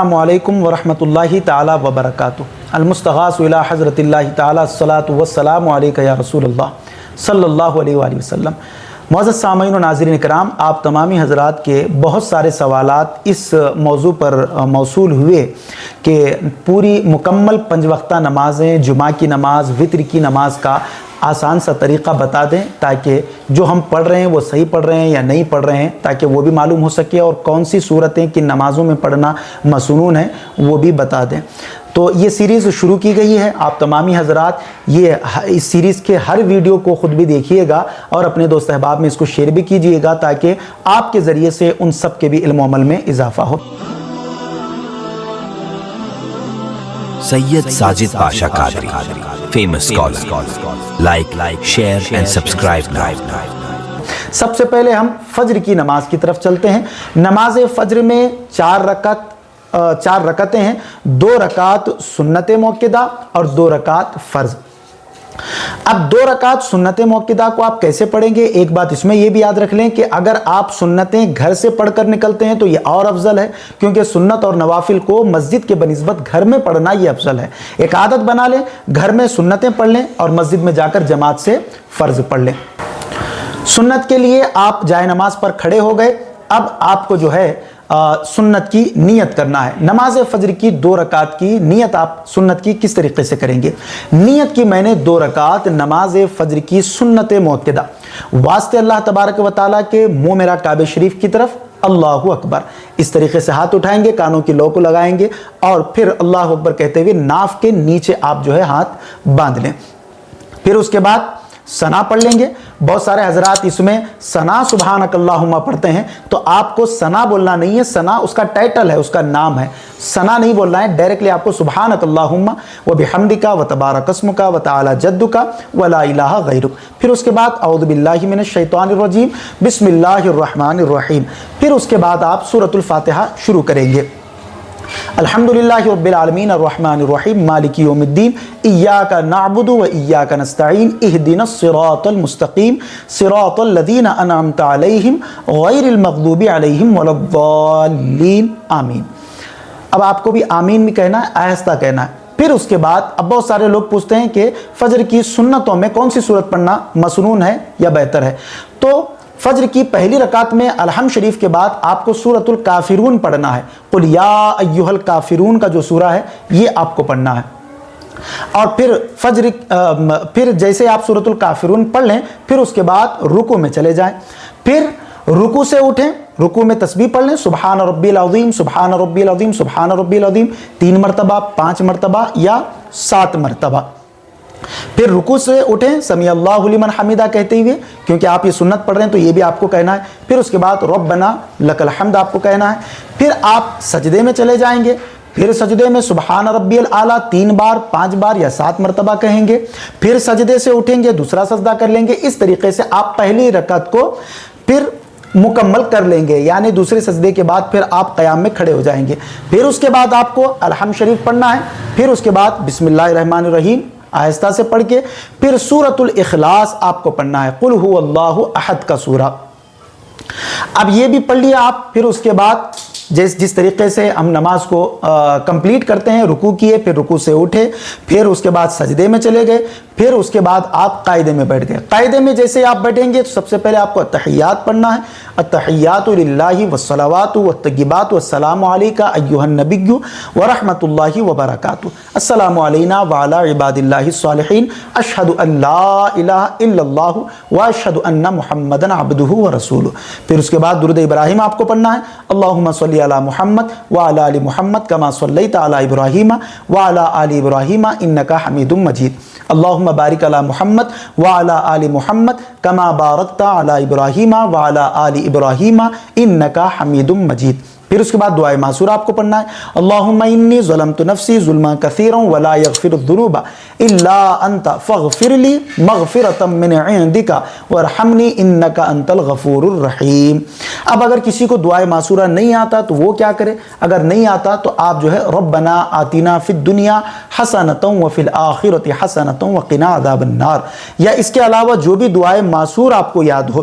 السلام علیکم ورحمۃ اللہ تعالی وبرکاتہ۔ المستغاث الی حضرت اللہ تعالی الصلاۃ والسلام علیک یا رسول اللہ صلی اللہ علیہ وآلہ وسلم۔ معزز سامعین و ناظرین کرام، آپ تمامی حضرات کے بہت سارے سوالات اس موضوع پر موصول ہوئے کہ پوری مکمل 5 وقتہ نمازیں، جمعہ کی نماز، وتر کی نماز کا آسان سا طریقہ بتا دیں تاکہ جو ہم پڑھ رہے ہیں وہ صحیح پڑھ رہے ہیں یا نہیں پڑھ رہے ہیں، تاکہ وہ بھی معلوم ہو سکے، اور کون سی صورتیں کن نمازوں میں پڑھنا مسنون ہے وہ بھی بتا دیں۔ تو یہ سیریز شروع کی گئی ہے، آپ تمامی حضرات اس سیریز کے ہر ویڈیو کو خود بھی دیکھیے گا اور اپنے دوست احباب میں اس کو شیئر بھی کیجیے گا تاکہ آپ کے ذریعے سے ان سب کے بھی علم و عمل میں اضافہ ہو۔ سید Sajid Pasha Qadri, famous scholar. Like, share and subscribe now. سب سے پہلے ہم فجر کی نماز کی طرف چلتے ہیں۔ نماز فجر میں 4 رکعتیں ہیں، 2 رکعت سنت موقدہ اور 2 رکعت فرض۔ اب 2 رکعت سنت موقدہ کو آپ کیسے پڑھیں گے؟ ایک بات اس میں یہ بھی یاد رکھ لیں کہ اگر آپ سنتیں گھر سے پڑھ کر نکلتے ہیں تو یہ اور افضل ہے، کیونکہ سنت اور نوافل کو مسجد کے بنسبت گھر میں پڑھنا یہ افضل ہے۔ ایک عادت بنا لیں، گھر میں سنتیں پڑھ لیں اور مسجد میں جا کر جماعت سے فرض پڑھ لیں۔ سنت کے لیے آپ جائے نماز پر کھڑے ہو گئے، اب آپ کو جو ہے سنت کی نیت کرنا ہے۔ نماز فجر کی 2 رکعت کی نیت آپ سنت کی کس طریقے سے کریں گے؟ نیت کی میں نے 2 رکعت نماز فجر کی سنت موقدہ، واسطے اللہ تبارک و تعالیٰ کے منہ میرا کعبہ شریف کی طرف، اللہ اکبر، اس طریقے سے ہاتھ اٹھائیں گے، کانوں کی لو کو لگائیں گے اور پھر اللہ اکبر کہتے ہوئے ناف کے نیچے آپ جو ہے ہاتھ باندھ لیں۔ پھر اس کے بعد ثنا پڑھ لیں گے۔ بہت سارے حضرات اس میں ثنا سبحانک اللہم پڑھتے ہیں، تو آپ کو ثنا بولنا نہیں ہے، ثنا اس کا ٹائٹل ہے، اس کا نام ہے، ثنا نہیں بولنا ہے، ڈائریکٹلی آپ کو سبحانک اللہم وبحمدک وتبارک اسمک وتعالی جدک ولا الہ غیرک۔ پھر اس کے بعد اعوذ باللہ من الشیطان الرجیم بسم اللہ الرحمن الرحیم۔ پھر اس کے بعد آپ سورۃ الفاتحہ شروع کریں گے۔ الحمدللہ رب العالمین الرحمن الرحیم مالک یوم الدین ایاک نعبد و ایاک نستعین اہدنا الصراط المستقیم صراط الذین انعمت علیہم غیر المغضوب علیہم ولا الضالین آمین۔ اب آپ کو بھی آمین بھی کہنا ہے، آہستہ کہنا ہے۔ پھر اس کے بعد اب بہت سارے لوگ پوچھتے ہیں کہ فجر کی سنتوں میں کون سی سورت پڑھنا مسنون ہے یا بہتر ہے؟ تو فجر کی پہلی رکعت میں الحمد شریف کے بعد آپ کو سورۃ الکافرون پڑھنا ہے۔ قل یا ایھا الکافرون کا جو سورہ ہے یہ آپ کو پڑھنا ہے۔ اور پھر جیسے آپ سورۃ الکافرون پڑھ لیں، پھر اس کے بعد رکوع میں چلے جائیں۔ پھر رکوع سے اٹھیں، رکوع میں تسبیح پڑھ لیں، سبحان ربی العظیم سبحان ربی العظیم سبحان ربی العظیم 3 مرتبہ، 5 مرتبہ یا 7 مرتبہ۔ پھر رکوع سے اٹھیں، سمیع اللہ لمن حمیدہ کہتے ہوئے، کیونکہ آپ یہ سنت پڑھ رہے ہیں تو یہ بھی آپ کو کہنا ہے۔ پھر اس کے بعد ربنا لک الحمد آپ کو کہنا ہے۔ پھر آپ سجدے میں چلے جائیں گے، پھر سجدے میں سبحان ربی الاعلیٰ 3 بار، 5 بار یا 7 مرتبہ کہیں گے۔ پھر سجدے سے اٹھیں گے، دوسرا سجدہ کر لیں گے۔ اس طریقے سے آپ پہلی رکعت کو پھر مکمل کر لیں گے، یعنی دوسرے سجدے کے بعد پھر آپ قیام میں کھڑے ہو جائیں گے۔ پھر اس کے بعد آپ کو الحمد شریف پڑھنا ہے۔ پھر اس کے بعد بسم اللہ الرحمن الرحیم آہستہ سے پڑھ کے پھر سورۃ الاخلاص آپ کو پڑھنا ہے، قل هو اللہ احد کا سورہ۔ اب یہ بھی پڑھ لیا آپ۔ پھر اس کے بعد جس طریقے سے ہم نماز کو کمپلیٹ کرتے ہیں، رکوع کیے، پھر رکوع سے اٹھے، پھر اس کے بعد سجدے میں چلے گئے، پھر اس کے بعد آپ قاعدے میں بیٹھ گئے۔ قاعدے میں جیسے آپ بیٹھیں گے تو سب سے پہلے آپ کو التحیات پڑھنا ہے، التحیات للہ والصلوات والطیبات والسلام علیک ایھا النبی ورحمۃ اللہ وبرکاتہ، السلام علینا وعلی عباد اللہ الصالحین، اشہد ان لا الہ الا اللہ واشہد ان محمدا عبدہ ورسولہ۔ پھر اس کے بعد درود ابراہیم آپ کو پڑھنا ہے، اللہم صلی علی محمد وعلی آل محمد کما صلیت علی ابراہیم وعلی آل ابراہیم انک حمید مجید، اللہم بارک علی محمد وعلی آل محمد کما بارکت علی ابراہیم وعلی آل ابراہیم انک حمید مجید۔ پھر اس کے بعد دعائے معصور آپ کو پڑھنا ہے، اللہم انی ظلمت نفسی ظلما کثیرا ولا یغفر الذنوب الا انت فاغفر لی مغفرۃ من عندک وارحمنی انک انت الغفور الرحیم۔ اب اگر کسی کو دعائے معصورہ نہیں آتا تو وہ کیا کرے؟ اگر نہیں آتا تو آپ جو ہے ربنا آتنا فی الدنیا حسنۃ وفی الآخرۃ حسنۃ وقنا عذاب النار، یا اس کے علاوہ جو بھی دعائے معصور آپ کو یاد ہو،